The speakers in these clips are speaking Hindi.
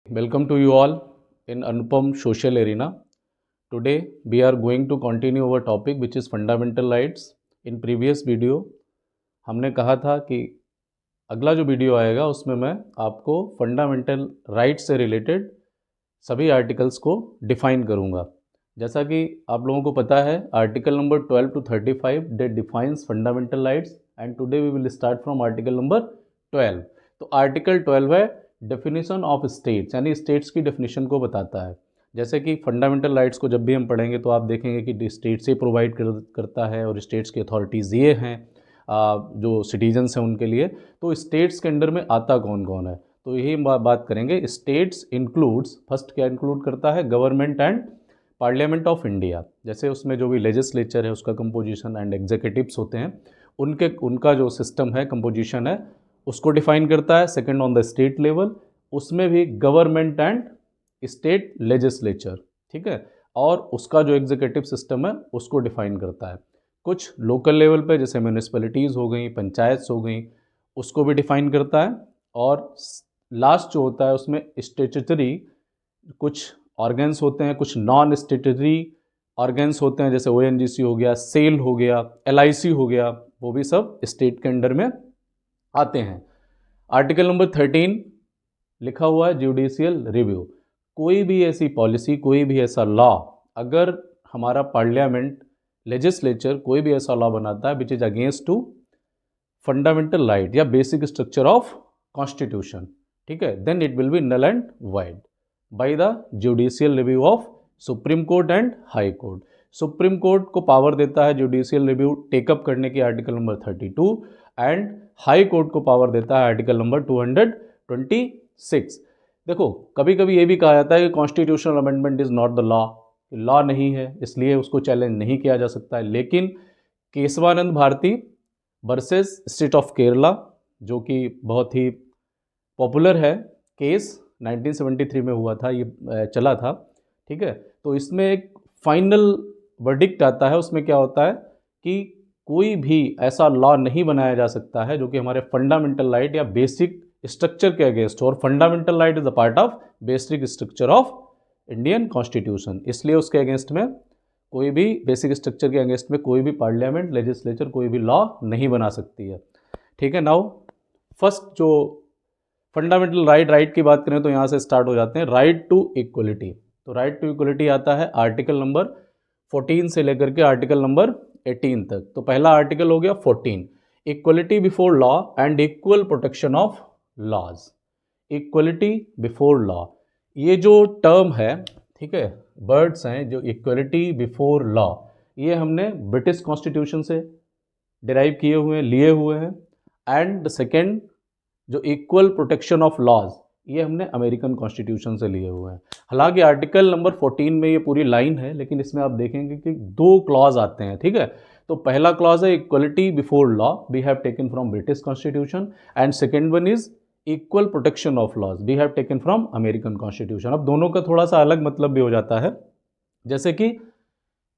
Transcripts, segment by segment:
Welcome to you all in Anupam Social Arena. Today we are going to continue our topic which is fundamental rights. In previous video हमने कहा था कि अगला जो वीडियो आएगा उसमें मैं आपको फंडामेंटल राइट्स से रिलेटेड सभी आर्टिकल्स को डिफाइन करूंगा। जैसा कि आप लोगों को पता है article number 12 to 35 that defines fundamental rights and today we will start from article number 12। तो आर्टिकल 12 है डेफिनेशन ऑफ स्टेट्स, यानी स्टेट्स की डेफिनेशन को बताता है। जैसे कि फंडामेंटल राइट्स को जब भी हम पढ़ेंगे तो आप देखेंगे कि स्टेट से प्रोवाइड करता है और स्टेट्स की अथॉरिटीज़ ये हैं जो सिटीजन्स हैं उनके लिए। तो स्टेट्स के अंडर में आता कौन कौन है, तो यही बात करेंगे। स्टेट्स इंक्लूड्स, फर्स्ट क्या इंक्लूड करता है, government and parliament of India. जैसे उसमें जो भी लेजिस्लेचर है उसका कंपोजिशन एंड एग्जीक्यूटिव्स होते हैं उनका जो सिस्टम है, कंपोजिशन है, उसको डिफाइन करता है। Second on the state level, उसमें भी गवर्नमेंट एंड स्टेट लेजिस्लेचर, ठीक है, और उसका जो एग्जीक्यूटिव सिस्टम है उसको डिफाइन करता है। कुछ लोकल लेवल पे जैसे म्यूनिसिपैलिटीज़ हो गई, पंचायत हो गई, उसको भी डिफाइन करता है। और लास्ट जो होता है उसमें स्टेचुटरी कुछ ऑर्गन्स होते हैं, कुछ नॉन स्टेटरी ऑर्गन्स होते हैं, जैसे ONGC हो गया, सेल हो गया, LIC हो गया, वो भी सब स्टेट के अंडर में आते हैं। आर्टिकल नंबर 13 लिखा हुआ है जुडिशियल रिव्यू। कोई भी ऐसी पॉलिसी, कोई भी ऐसा लॉ, अगर हमारा पार्लियामेंट लेजिस्लेचर कोई भी ऐसा लॉ बनाता है which is against to fundamental right या बेसिक स्ट्रक्चर ऑफ कॉन्स्टिट्यूशन, ठीक है, then it will be null and void by the judicial review of supreme court and high court. Supreme court को पावर देता है जुडिशियल रिव्यू टेकअप करने की, article number 32, and high court को पावर देता है आर्टिकल नंबर 226। देखो कभी कभी ये भी कहा जाता है कि constitutional amendment is not the law नहीं है इसलिए उसको चैलेंज नहीं किया जा सकता है। लेकिन Kesavananda Bharati versus state of Kerala, जो कि बहुत ही पॉपुलर है केस, 1973 में हुआ था, ये चला था, ठीक है। तो इसमें एक फाइनल वर्डिक्ट आता है, उसमें क्या होता है कि कोई भी ऐसा लॉ नहीं बनाया जा सकता है जो कि हमारे फंडामेंटल राइट या बेसिक स्ट्रक्चर के अगेंस्ट हो, और fundamental right is a part of basic structure of Indian constitution. इसलिए उसके अगेंस्ट में कोई भी बेसिक स्ट्रक्चर के अगेंस्ट में कोई भी पार्लियामेंट लेजिस्लेचर कोई भी लॉ नहीं बना सकती है, ठीक है। नाउ फर्स्ट जो फंडामेंटल राइट की बात करें तो यहाँ से स्टार्ट हो जाते हैं। राइट टू इक्वलिटी, तो राइट टू इक्वलिटी आता है आर्टिकल नंबर 14 से लेकर के आर्टिकल नंबर 18 तक। तो पहला आर्टिकल हो गया 14, equality before law and equal protection of laws. Equality before law, ये जो टर्म है, ठीक है, वर्ड्स हैं जो इक्वलिटी बिफोर लॉ, ये हमने ब्रिटिश कॉन्स्टिट्यूशन से डिराइव किए हुए हैं, लिए हुए हैं। एंड सेकेंड जो इक्वल प्रोटेक्शन ऑफ लॉज, ये हमने अमेरिकन कॉन्स्टिट्यूशन से लिए हुए हैं। हालांकि आर्टिकल नंबर 14 में ये पूरी लाइन है, लेकिन इसमें आप देखेंगे कि 2 क्लॉज आते हैं, ठीक है। तो पहला क्लॉज है equality before law, we have taken from British constitution, and second one is equal protection of laws, we have taken from American constitution. अब दोनों का थोड़ा सा अलग मतलब भी हो जाता है। जैसे कि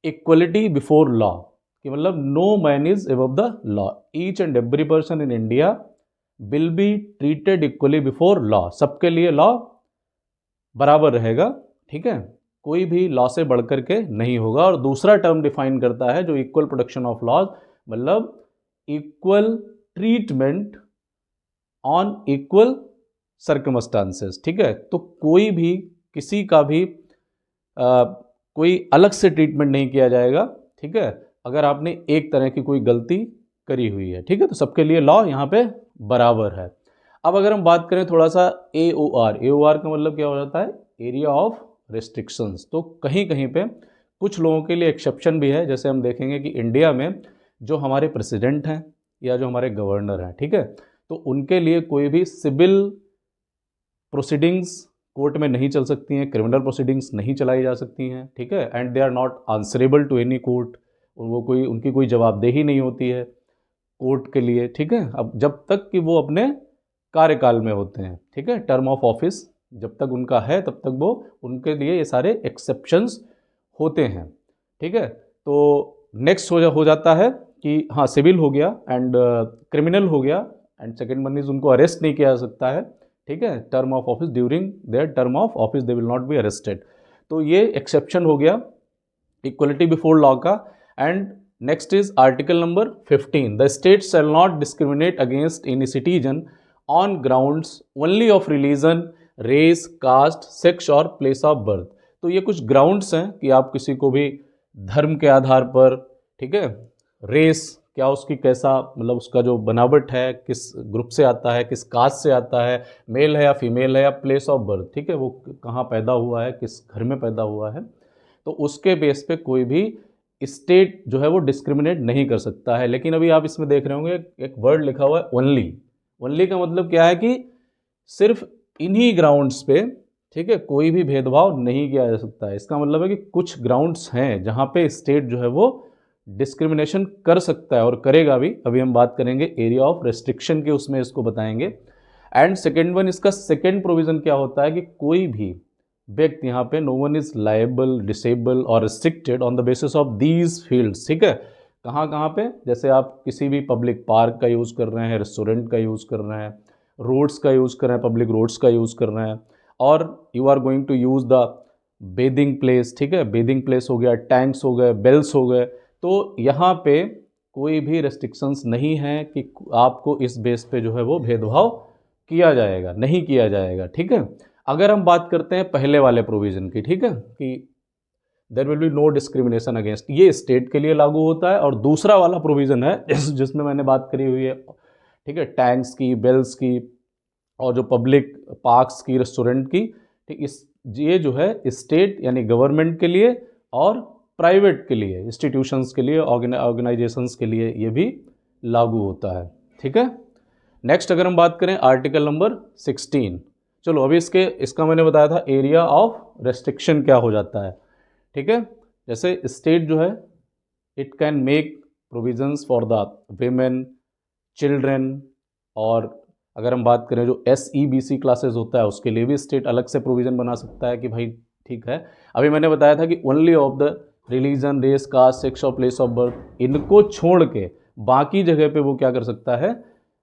इक्वलिटी बिफोर लॉ कि मतलब no man is above the law, each and every person in India will be treated equally before law, सबके लिए लॉ बराबर रहेगा, ठीक है, कोई भी लॉ से बढ़कर के नहीं होगा। और दूसरा टर्म डिफाइन करता है जो इक्वल प्रोटेक्शन ऑफ लॉज, मतलब equal treatment on equal circumstances, ठीक है। तो कोई भी किसी का भी कोई अलग से ट्रीटमेंट नहीं किया जाएगा, ठीक है, अगर आपने एक तरह की कोई गलती करी हुई है, ठीक है। तो सबके लिए लॉ यहाँ पे बराबर है। अब अगर हम बात करें थोड़ा सा AOR का मतलब क्या हो जाता है, एरिया ऑफ रेस्ट्रिक्शंस। तो कहीं कहीं पे कुछ लोगों के लिए एक्सेप्शन भी है। जैसे हम देखेंगे कि इंडिया में जो हमारे प्रेसिडेंट हैं या जो हमारे गवर्नर हैं, ठीक है, तो उनके लिए कोई भी सिविल प्रोसीडिंग्स कोर्ट में नहीं चल सकती हैं, क्रिमिनल प्रोसीडिंग्स नहीं चलाई जा सकती हैं, ठीक है, and they are not answerable to any court, वो कोई उनकी कोई जवाबदेही नहीं होती है कोर्ट के लिए, ठीक है। अब जब तक कि वो अपने कार्यकाल में होते हैं, ठीक है, टर्म ऑफ ऑफिस जब तक उनका है तब तक वो उनके लिए ये सारे एक्सेप्शंस होते हैं, ठीक है। तो नेक्स्ट हो जाता है कि हाँ सिविल हो गया एंड क्रिमिनल हो गया, एंड सेकेंड वन इज उनको अरेस्ट नहीं किया जा सकता है, ठीक है, term of office, during their term of office they will not be arrested. तो ये एक्सेप्शन हो गया इक्वलिटी बिफोर लॉ का। And next is article number 15, the state shall not discriminate against any citizen on grounds only of religion, race, caste, sex और प्लेस ऑफ बर्थ। तो ये कुछ ग्राउंड्स हैं कि आप किसी को भी धर्म के आधार पर, ठीक है, रेस क्या उसकी कैसा, मतलब उसका जो बनावट है, किस ग्रुप से आता है, किस कास्ट से आता है, मेल है या फीमेल है, या प्लेस ऑफ बर्थ, ठीक है, वो कहाँ पैदा हुआ है, किस घर में पैदा हुआ है, तो उसके बेस पे कोई भी स्टेट जो है वो डिस्क्रिमिनेट नहीं कर सकता है। लेकिन अभी आप इसमें देख रहे होंगे एक वर्ड लिखा हुआ है ओनली। ओनली का मतलब क्या है कि सिर्फ इन्हीं ग्राउंड्स पे, ठीक है, कोई भी भेदभाव नहीं किया जा सकता है। इसका मतलब है कि कुछ ग्राउंड्स हैं जहाँ पे स्टेट जो है वो डिस्क्रिमिनेशन कर सकता है और करेगा भी। अभी हम बात करेंगे एरिया ऑफ रेस्ट्रिक्शन के, उसमें इसको बताएंगे। एंड सेकेंड वन, इसका सेकेंड प्रोविजन क्या होता है कि कोई भी व्यक्ति यहाँ पे no one is liable, disable और restricted on the basis of these fields, ठीक है। कहाँ कहाँ पे, जैसे आप किसी भी पब्लिक पार्क का यूज़ कर रहे हैं, रेस्टोरेंट का यूज़ कर रहे हैं, रोड्स का यूज़ कर रहे हैं, पब्लिक रोड्स का यूज़ कर रहे हैं, और you are going to use the bathing place, ठीक है, बेदिंग प्लेस हो गया, टैंक्स हो गए, बेल्स हो गए, तो यहाँ पे कोई भी रेस्ट्रिक्शंस नहीं है कि आपको इस बेस पे जो है वो भेदभाव किया जाएगा, नहीं किया जाएगा, ठीक है। अगर हम बात करते हैं पहले वाले प्रोविज़न की, ठीक है, कि there will be no discrimination against, ये स्टेट के लिए लागू होता है। और दूसरा वाला प्रोविज़न है जिसमें मैंने बात करी हुई है, ठीक है, टैंक्स की, बेल्स की, और जो पब्लिक पार्क्स की, रेस्टोरेंट की, ठीक, इस ये जो है स्टेट यानी गवर्नमेंट के लिए और प्राइवेट के लिए, इंस्टीट्यूशंस के लिए, ऑर्गेनाइजेशंस के लिए ये भी लागू होता है, ठीक है। नेक्स्ट अगर हम बात करें आर्टिकल नंबर 16, चलो अभी इसका मैंने बताया था एरिया ऑफ रेस्ट्रिक्शन क्या हो जाता है, ठीक है। जैसे स्टेट जो है it can make provisions for the women, children, और अगर हम बात करें जो SEBC क्लासेस होता है उसके लिए भी स्टेट अलग से प्रोविज़न बना सकता है कि भाई ठीक है। अभी मैंने बताया था कि only of the religion, race, caste, sex और प्लेस ऑफ बर्थ, इनको छोड़ के बाकी जगह पे वो क्या कर सकता है,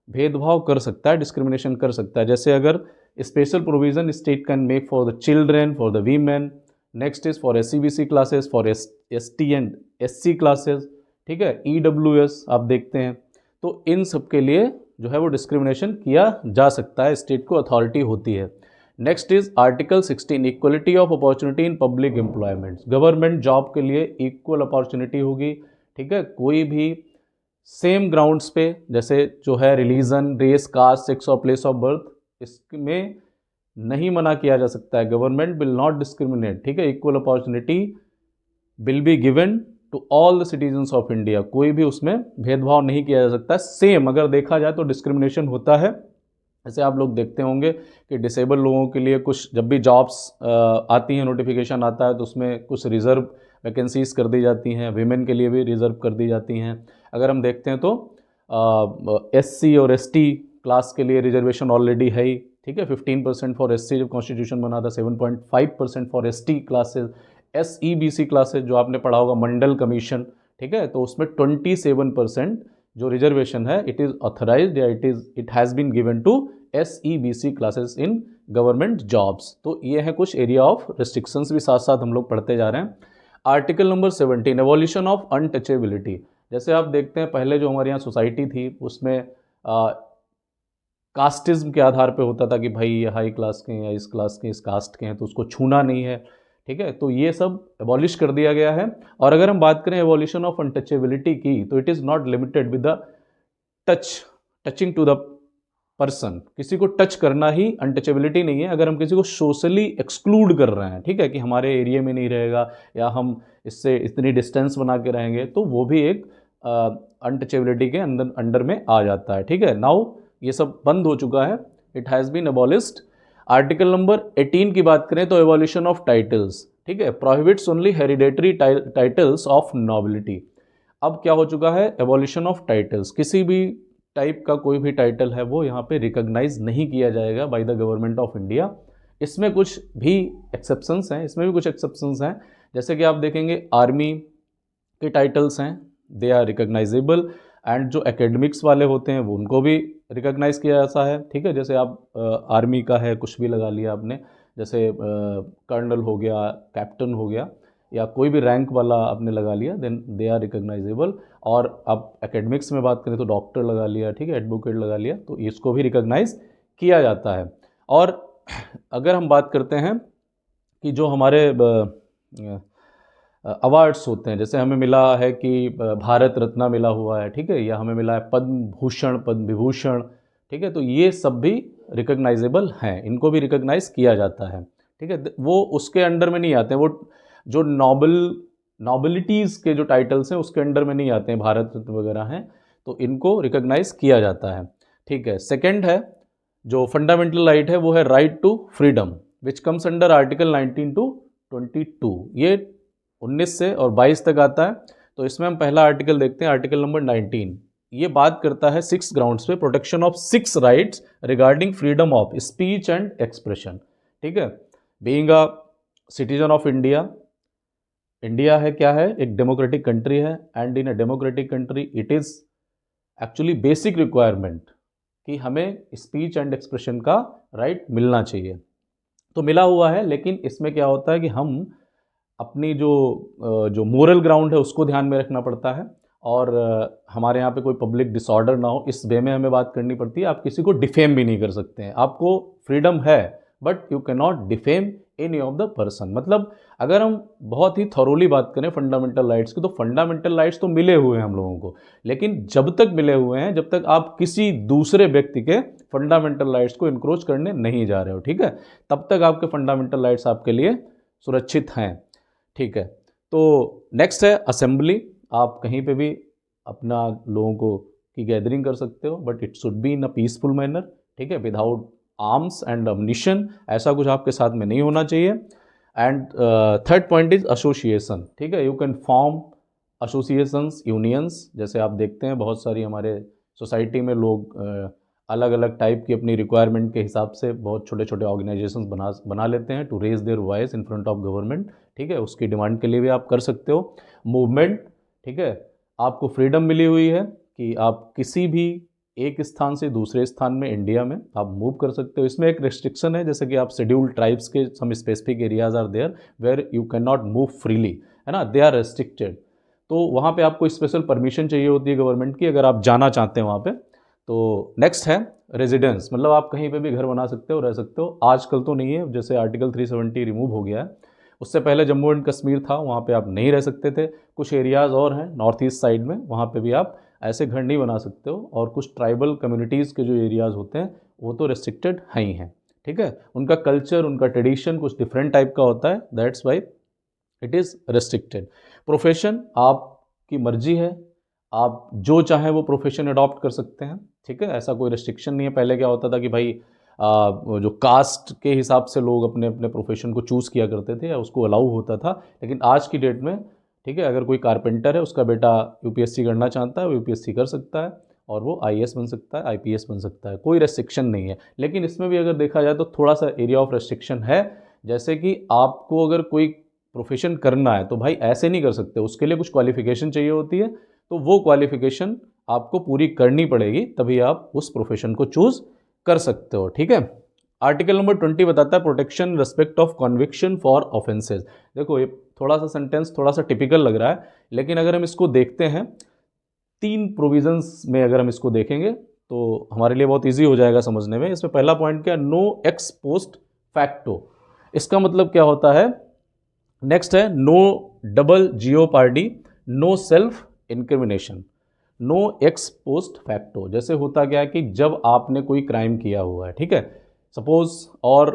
भेदभाव कर सकता है, डिस्क्रिमिनेशन कर सकता है। जैसे अगर special provision state can make for the children, for the women, next is for SEBC classes, for ST and SC classes, ठीक है, EWS आप देखते हैं, तो इन सब के लिए जो है वो डिस्क्रिमिनेशन किया जा सकता है, स्टेट को अथॉरिटी होती है। Next is article 16, equality of opportunity in public employment, government job के लिए इक्वल अपॉर्चुनिटी होगी, ठीक है, कोई भी सेम ग्राउंड्स पे, जैसे जो है रिलीजन, रेस, कास्ट, सेक्स और प्लेस ऑफ बर्थ, इसमें नहीं मना किया जा सकता है, गवर्नमेंट विल नॉट डिस्क्रिमिनेट, ठीक है, equal opportunity will be given to all the citizens of India, कोई भी उसमें भेदभाव नहीं किया जा सकता। सेम अगर देखा जाए तो डिस्क्रिमिनेशन होता है। जैसे आप लोग देखते होंगे कि डिसेबल लोगों के लिए कुछ जब भी जॉब्स आती हैं, नोटिफिकेशन आता है, तो उसमें कुछ रिज़र्व वैकेंसीज कर दी जाती हैं, वीमेन के लिए भी रिज़र्व कर दी जाती हैं। अगर हम देखते हैं तो SC और ST क्लास के लिए रिजर्वेशन ऑलरेडी है ही, ठीक है, 15% फॉर SC जब कॉन्स्टिट्यूशन बना था, 7.5% for ST classes, SEBC classes जो आपने पढ़ा होगा मंडल कमीशन, ठीक है, तो उसमें 27% जो रिजर्वेशन है इट इज़ ऑथराइज्ड या it has been given to SEBC classes in government jobs. तो ये है कुछ एरिया ऑफ रिस्ट्रिक्शंस भी साथ साथ हम लोग पढ़ते जा रहे हैं। Article number 17, evolution of untouchability. जैसे आप देखते हैं पहले जो हमारे यहाँ सोसाइटी थी उसमें कास्टिज्म के आधार पे होता था कि भाई ये हाई क्लास के हैं या इस क्लास के, इस कास्ट के हैं, तो उसको छूना नहीं है, ठीक है, तो ये सब एबॉलिश कर दिया गया है। और अगर हम बात करें एवोल्यूशन ऑफ अनटचेबिलिटी की, तो it is not limited with the touching to the person, किसी को टच करना ही अनटचेबिलिटी नहीं है। अगर हम किसी को सोशली एक्सक्लूड कर रहे हैं, ठीक है, कि हमारे एरिया में नहीं रहेगा या हम इससे इतनी डिस्टेंस बना के रहेंगे, तो वो भी एक अनटचेबिलिटी के अंडर में आ जाता है, ठीक है। नाउ ये सब बंद हो चुका है, it has been abolished. Article number 18 की बात करें तो एवोल्यूशन ऑफ टाइटल्स, ठीक है, prohibits only hereditary titles of nobility. अब क्या हो चुका है, एवोल्यूशन ऑफ टाइटल्स, किसी भी टाइप का कोई भी टाइटल है वो यहाँ पे रिकॉग्नाइज नहीं किया जाएगा by the government of India. इसमें कुछ भी एक्सेप्शंस हैं, इसमें भी कुछ एक्सेप्शंस हैं, जैसे कि आप देखेंगे आर्मी के टाइटल्स हैं, दे आर रिकॉग्नाइजेबल, एंड जो एकेडमिक्स वाले होते हैं वो उनको भी रिकॉग्नाइज किया जाता है, ठीक है। जैसे आप आर्मी का है, कुछ भी लगा लिया आपने, जैसे कर्नल हो गया, कैप्टन हो गया, या कोई भी रैंक वाला आपने लगा लिया, देन दे आर रिकॉग्नाइजेबल। और आप एकेडमिक्स में बात करें तो डॉक्टर लगा लिया, ठीक है, एडवोकेट लगा लिया, तो इसको भी रिकॉग्नाइज किया जाता है। और अगर हम बात करते हैं कि जो हमारे अवार्ड्स होते हैं, जैसे हमें मिला है कि भारत रत्न मिला हुआ है, ठीक है, या हमें मिला है पद्म भूषण, पद्म विभूषण, ठीक है, तो ये सब भी रिकॉग्नाइजेबल हैं, इनको भी रिकॉग्नाइज किया जाता है, ठीक है। वो उसके अंडर में नहीं आते हैं, वो जो नॉबलिटीज़ के जो टाइटल्स हैं उसके अंडर में नहीं आते हैं, भारत रत्न वगैरह हैं, तो इनको रिकॉग्नाइज किया जाता है, ठीक है। सेकंड है जो फंडामेंटल राइट है, वो है right to freedom, which comes under article 19 to 22। ये 19 से और 22 तक आता है। तो इसमें हम पहला आर्टिकल देखते हैं, आर्टिकल नंबर 19। ये बात करता है 6 ग्राउंड्स पे, protection of 6 rights regarding freedom of speech and expression, ठीक है। Being a citizen of India, India है क्या है, एक डेमोक्रेटिक कंट्री है, and in a democratic country it is actually basic requirement कि हमें स्पीच एंड एक्सप्रेशन का राइट मिलना चाहिए। तो मिला हुआ है, लेकिन इसमें क्या होता है कि हम अपनी जो मोरल ग्राउंड है उसको ध्यान में रखना पड़ता है, और हमारे यहाँ पे कोई पब्लिक डिसऑर्डर ना हो, इस वे में हमें बात करनी पड़ती है। आप किसी को डिफेम भी नहीं कर सकते हैं, आपको फ्रीडम है, but you can not defame any of the person. मतलब अगर हम बहुत ही थॉरोली बात करें फंडामेंटल राइट्स की, तो फंडामेंटल राइट्स तो मिले हुए हैं हम लोगों को, लेकिन जब तक मिले हुए हैं, जब तक आप किसी दूसरे व्यक्ति के फंडामेंटल राइट्स को इनक्रोच करने नहीं जा रहे हो, ठीक है, तब तक आपके फंडामेंटल राइट्स आपके लिए सुरक्षित हैं, ठीक है। तो नेक्स्ट है असेंबली। आप कहीं पे भी अपना लोगों को की गैदरिंग कर सकते हो, but it should be in a peaceful manner, ठीक है, विदाउट आर्म्स एंड अम्निशन, ऐसा कुछ आपके साथ में नहीं होना चाहिए। And third point is association, ठीक है, you can form associations, unions. जैसे आप देखते हैं बहुत सारी हमारे सोसाइटी में लोग अलग अलग टाइप की अपनी रिक्वायरमेंट के हिसाब से बहुत छोटे छोटे ऑर्गेनाइजेशंस बना लेते हैं to raise their voice in front of government, ठीक है, उसकी डिमांड के लिए भी आप कर सकते हो। मूवमेंट, ठीक है, आपको फ्रीडम मिली हुई है कि आप किसी भी एक स्थान से दूसरे स्थान में इंडिया में आप मूव कर सकते हो। इसमें एक रिस्ट्रिक्शन है, जैसे कि आप शेड्यूल्ड ट्राइब्स के some specific areas are there where you can not move freely, है ना, दे आर रेस्ट्रिक्टेड। तो वहाँ पे आपको स्पेशल परमिशन चाहिए होती है गवर्नमेंट की, अगर आप जाना चाहते हैं वहाँ पे। तो नेक्स्ट है रेजिडेंस, मतलब आप कहीं पे भी घर बना सकते हो, रह सकते हो। आजकल तो नहीं है, जैसे आर्टिकल 370 रिमूव हो गया है, उससे पहले जम्मू एंड कश्मीर था, वहाँ पे आप नहीं रह सकते थे। कुछ एरियाज़ और हैं नॉर्थ ईस्ट साइड में, वहाँ पे भी आप ऐसे घर नहीं बना सकते हो। और कुछ ट्राइबल कम्युनिटीज़ के जो एरियाज़ होते हैं वो तो रेस्ट्रिक्टेड हैं ही हैं, ठीक है, उनका कल्चर, उनका ट्रेडिशन कुछ डिफरेंट टाइप का होता है, that's why it is restricted. Profession आपकी मर्जी है, आप जो चाहें वो प्रोफेशन अडॉप्ट कर सकते हैं, ठीक है, ऐसा कोई रेस्ट्रिक्शन नहीं है। पहले क्या होता था कि भाई जो कास्ट के हिसाब से लोग अपने अपने प्रोफेशन को चूज़ किया करते थे या उसको अलाउ होता था, लेकिन आज की डेट में, ठीक है, अगर कोई कारपेंटर है, उसका बेटा यूपीएससी करना चाहता है, वो यूपीएससी कर सकता है, और वो आईएएस बन सकता है, आईपीएस बन सकता है, कोई रेस्ट्रिक्शन नहीं है। लेकिन इसमें भी अगर देखा जाए तो थोड़ा सा एरिया ऑफ रेस्ट्रिक्शन है, जैसे कि आपको अगर कोई प्रोफेशन करना है तो भाई ऐसे नहीं कर सकते, उसके लिए कुछ क्वालिफिकेशन चाहिए होती है, तो वो क्वालिफिकेशन आपको पूरी करनी पड़ेगी, तभी आप उस प्रोफेशन को चूज़ कर सकते हो, ठीक है। आर्टिकल नंबर 20 बताता है protection respect of conviction for offences. देखो ये थोड़ा सा सेंटेंस थोड़ा सा टिपिकल लग रहा है, लेकिन अगर हम इसको देखते हैं 3 प्रोविजंस में, अगर हम इसको देखेंगे तो हमारे लिए बहुत ईजी हो जाएगा समझने में। इसमें पहला पॉइंट क्या, नो एक्स पोस्ट फैक्टो। इसका मतलब क्या होता है, नेक्स्ट है no double jeopardy, no self incrimination, no ex post facto. जैसे होता क्या है कि जब आपने कोई क्राइम किया हुआ है, ठीक है, सपोज, और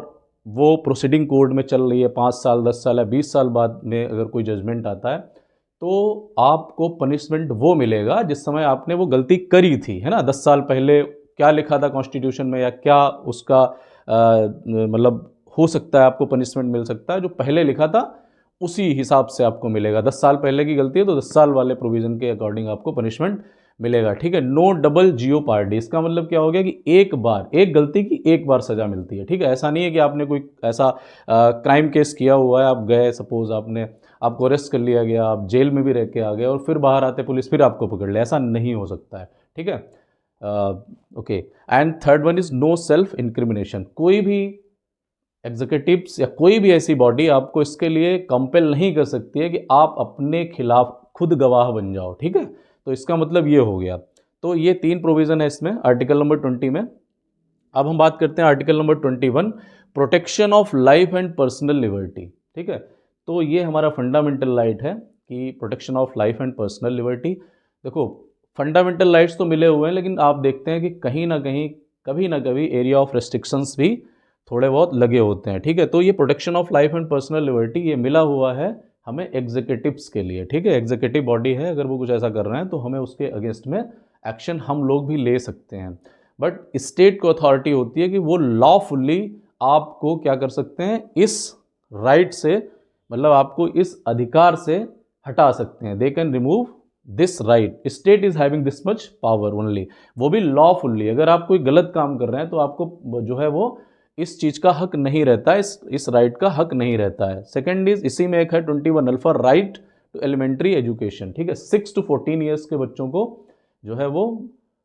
वो प्रोसीडिंग कोर्ट में चल रही है, 5 साल 10 साल या 20 साल बाद में अगर कोई जजमेंट आता है, तो आपको पनिशमेंट वो मिलेगा जिस समय आपने वो गलती करी थी, है ना। 10 साल पहले क्या लिखा था कॉन्स्टिट्यूशन में, या क्या उसका मतलब हो सकता है आपको पनिशमेंट मिल सकता है, जो पहले लिखा था उसी हिसाब से आपको मिलेगा। 10 साल पहले की गलती है तो 10 साल वाले प्रोविज़न के अकॉर्डिंग आपको पनिशमेंट मिलेगा, ठीक है। नो डबल जियोपार्डी, इसका मतलब क्या हो गया कि एक बार, एक गलती की एक बार सज़ा मिलती है, ठीक है। ऐसा नहीं है कि आपने कोई ऐसा क्राइम केस किया हुआ है, आप गए, सपोज आपको अरेस्ट कर लिया गया, आप जेल में भी रह के आ गए, और फिर बाहर आते पुलिस फिर आपको पकड़ ले, ऐसा नहीं हो सकता है, ठीक है। Okay, and third one is no self incrimination. कोई भी एग्जीक्यूटिव्स या कोई भी ऐसी बॉडी आपको इसके लिए कंपेल नहीं कर सकती है कि आप अपने खिलाफ खुद गवाह बन जाओ, ठीक है। तो इसका मतलब ये हो गया। तो ये 3 प्रोविज़न है इसमें आर्टिकल नंबर 20 में। अब हम बात करते हैं article number 21, protection of life and personal liberty, ठीक है। तो ये हमारा फंडामेंटल राइट है कि protection of life and personal liberty. देखो, फंडामेंटल राइट्स तो मिले हुए हैं, लेकिन आप देखते हैं कि कहीं ना कहीं कभी ना कभी एरिया ऑफ रेस्ट्रिक्शंस भी थोड़े बहुत लगे होते हैं, ठीक है। तो ये protection of life and personal liberty ये मिला हुआ है हमें एग्जीक्यूटिव्स के लिए, ठीक है। एग्जीक्यूटिव बॉडी है, अगर वो कुछ ऐसा कर रहे हैं तो हमें उसके अगेंस्ट में एक्शन हम लोग भी ले सकते हैं। बट स्टेट को अथॉरिटी होती है कि वो लॉफुली आपको क्या कर सकते हैं, इस राइट से, मतलब आपको इस अधिकार से हटा सकते हैं। They can remove this right, state is having this much power only, वो भी लॉफुली। अगर आप कोई गलत काम कर रहे हैं तो आपको जो है वो इस चीज का हक नहीं रहता है, इस राइट का हक नहीं रहता है। सेकंड इज, इसी में एक है 21 alpha, right to elementary education, ठीक है। 6 to 14 ईयर्स के बच्चों को जो है वो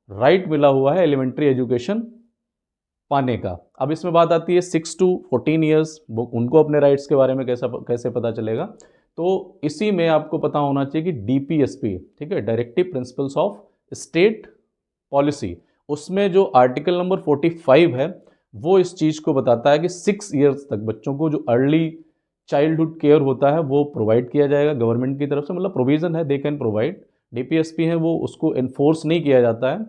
राइट मिला हुआ है एलिमेंट्री एजुकेशन पाने का। अब इसमें बात आती है 6 to 14 ईयर्स, वो उनको अपने राइट्स के बारे में कैसे पता चलेगा। तो इसी में आपको पता होना चाहिए कि डीपीएसपी, ठीक है, directive principles of state policy, उसमें जो आर्टिकल नंबर 45 है वो इस चीज़ को बताता है कि 6 ईयर्स तक बच्चों को जो अर्ली चाइल्डहुड केयर होता है वो प्रोवाइड किया जाएगा गवर्नमेंट की तरफ से, मतलब प्रोविज़न है, दे कैन प्रोवाइड। डीपीएसपी है वो उसको इन्फोर्स नहीं किया जाता है,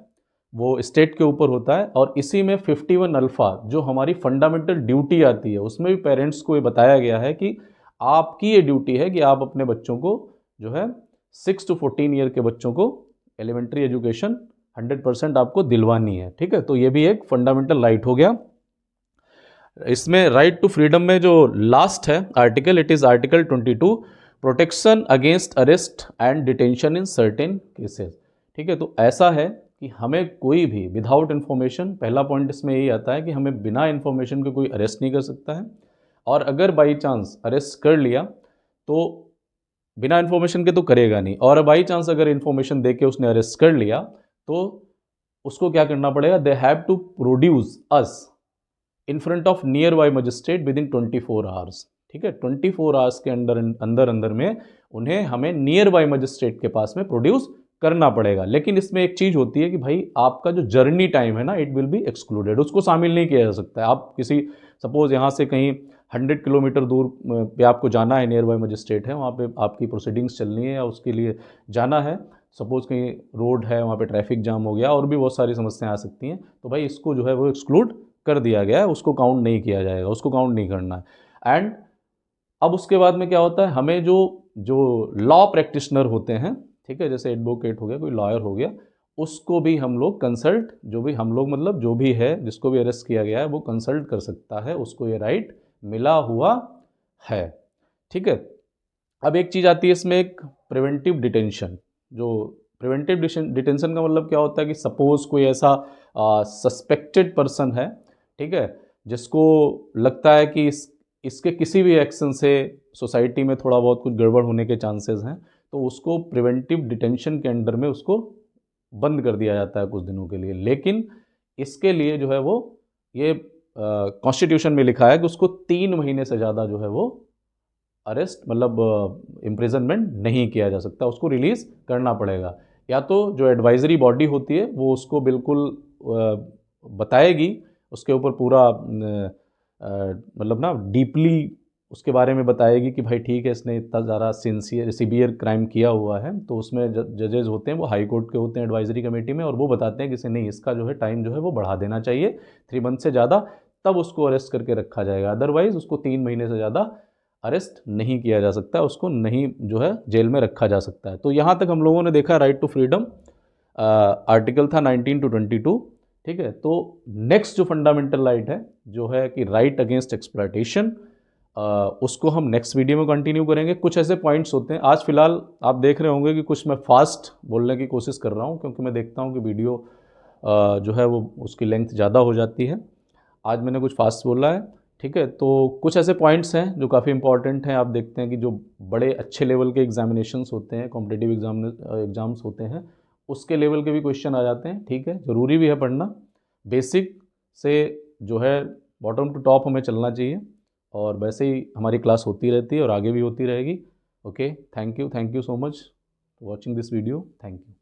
वो स्टेट के ऊपर होता है। और इसी में 51 अल्फ़ा जो हमारी फंडामेंटल ड्यूटी आती है, उसमें भी पेरेंट्स को ये बताया गया है कि आपकी ये ड्यूटी है कि आप अपने बच्चों को जो है 6 to 14 ईयर के बच्चों को एलिमेंट्री एजुकेशन 100% आपको दिलवानी है, ठीक है। तो ये भी एक फंडामेंटल राइट हो गया। इसमें राइट टू फ्रीडम में जो लास्ट है article, it is article 22, protection against arrest and detention in certain cases, ठीक है। तो ऐसा है कि हमें कोई भी विदाउट इन्फॉर्मेशन, पहला पॉइंट इसमें यही आता है कि हमें बिना इन्फॉर्मेशन के कोई अरेस्ट नहीं कर सकता है, और अगर बाई चांस अरेस्ट कर लिया तो बिना इन्फॉर्मेशन के तो करेगा नहीं, और बाई चांस अगर इन्फॉर्मेशन दे के उसने अरेस्ट कर लिया तो उसको क्या करना पड़ेगा, they have to produce us in front of near by magistrate within 24 hours, ठीक है। 24 आवर्स के अंदर में उन्हें हमें नियर बाई मजिस्ट्रेट के पास में प्रोड्यूस करना पड़ेगा। लेकिन इसमें एक चीज़ होती है कि भाई आपका जो जर्नी टाइम है ना, इट विल बी एक्सक्लूडेड, उसको शामिल नहीं किया जा सकता है। आप किसी सपोज यहाँ से कहीं 100 किलोमीटर दूर पे आपको जाना है, नियर बाई मजिस्ट्रेट है, वहाँ पे आपकी प्रोसीडिंग्स चलनी है या उसके लिए जाना है, सपोज कहीं रोड है वहाँ पे ट्रैफिक जाम हो गया और भी बहुत सारी समस्याएं आ सकती हैं, तो भाई इसको जो है वो एक्सक्लूड कर दिया गया है, उसको काउंट नहीं किया जाएगा, उसको काउंट नहीं करना है। एंड अब उसके बाद में क्या होता है, हमें जो जो लॉ प्रैक्टिशनर होते हैं, ठीक है, जैसे एडवोकेट हो गया, कोई लॉयर हो गया, उसको भी हम लोग कंसल्ट, जो भी हम लोग मतलब जो भी है जिसको भी अरेस्ट किया गया है वो कंसल्ट कर सकता है, उसको ये राइट मिला हुआ है, ठीक है। अब एक चीज़ आती है इसमें, एक प्रिवेंटिव डिटेंशन। जो प्रिवेंटिव डिटेंशन का मतलब क्या होता है कि सपोज कोई ऐसा सस्पेक्टेड पर्सन है, ठीक है, जिसको लगता है कि इसके किसी भी एक्शन से सोसाइटी में थोड़ा बहुत कुछ गड़बड़ होने के चांसेस हैं, तो उसको प्रिवेंटिव डिटेंशन के अंडर में उसको बंद कर दिया जाता है कुछ दिनों के लिए। लेकिन इसके लिए जो है वो ये कॉन्स्टिट्यूशन में लिखा है कि उसको 3 महीने से ज़्यादा जो है वो अरेस्ट मतलब इम्प्रिजनमेंट नहीं किया जा सकता, उसको रिलीज़ करना पड़ेगा। या तो जो एडवाइजरी बॉडी होती है वो उसको बिल्कुल बताएगी, उसके ऊपर पूरा मतलब ना डीपली उसके बारे में बताएगी कि भाई ठीक है, इसने इतना ज़्यादा सीवियर क्राइम किया हुआ है, तो उसमें जजेज होते हैं वो हाई कोर्ट के होते हैं एडवाइजरी कमेटी में, और वो बताते हैं कि इसे नहीं, इसका जो है टाइम जो है वो बढ़ा देना चाहिए 3 मंथ से ज़्यादा, तब उसको अरेस्ट करके रखा जाएगा। अदरवाइज़ उसको 3 महीने से ज़्यादा अरेस्ट नहीं किया जा सकता, उसको नहीं जो है जेल में रखा जा सकता है। तो यहाँ तक हम लोगों ने देखा राइट टू फ्रीडम, आर्टिकल था 19 to 22, ठीक है। तो नेक्स्ट जो फंडामेंटल राइट है जो है कि राइट अगेंस्ट एक्सप्लॉयटेशन, उसको हम नेक्स्ट वीडियो में कंटिन्यू करेंगे। कुछ ऐसे पॉइंट्स होते हैं, आज फिलहाल आप देख रहे होंगे कि कुछ मैं फास्ट बोलने की कोशिश कर रहा हूँ, क्योंकि मैं देखता हूँ कि वीडियो जो है वो उसकी लेंथ ज़्यादा हो जाती है। आज मैंने कुछ फास्ट बोला है, ठीक है। तो कुछ ऐसे पॉइंट्स हैं जो काफ़ी इंपॉर्टेंट हैं। आप देखते हैं कि जो बड़े अच्छे लेवल के एग्जामिनेशंस होते हैं, कॉम्पिटिटिव एग्जाम्स होते हैं, उसके लेवल के भी क्वेश्चन आ जाते हैं, ठीक है, ज़रूरी भी है पढ़ना। बेसिक से जो है बॉटम टू टॉप हमें चलना चाहिए, और वैसे ही हमारी क्लास होती रहती है और आगे भी होती रहेगी। Okay, thank you so much watching this video, thank you.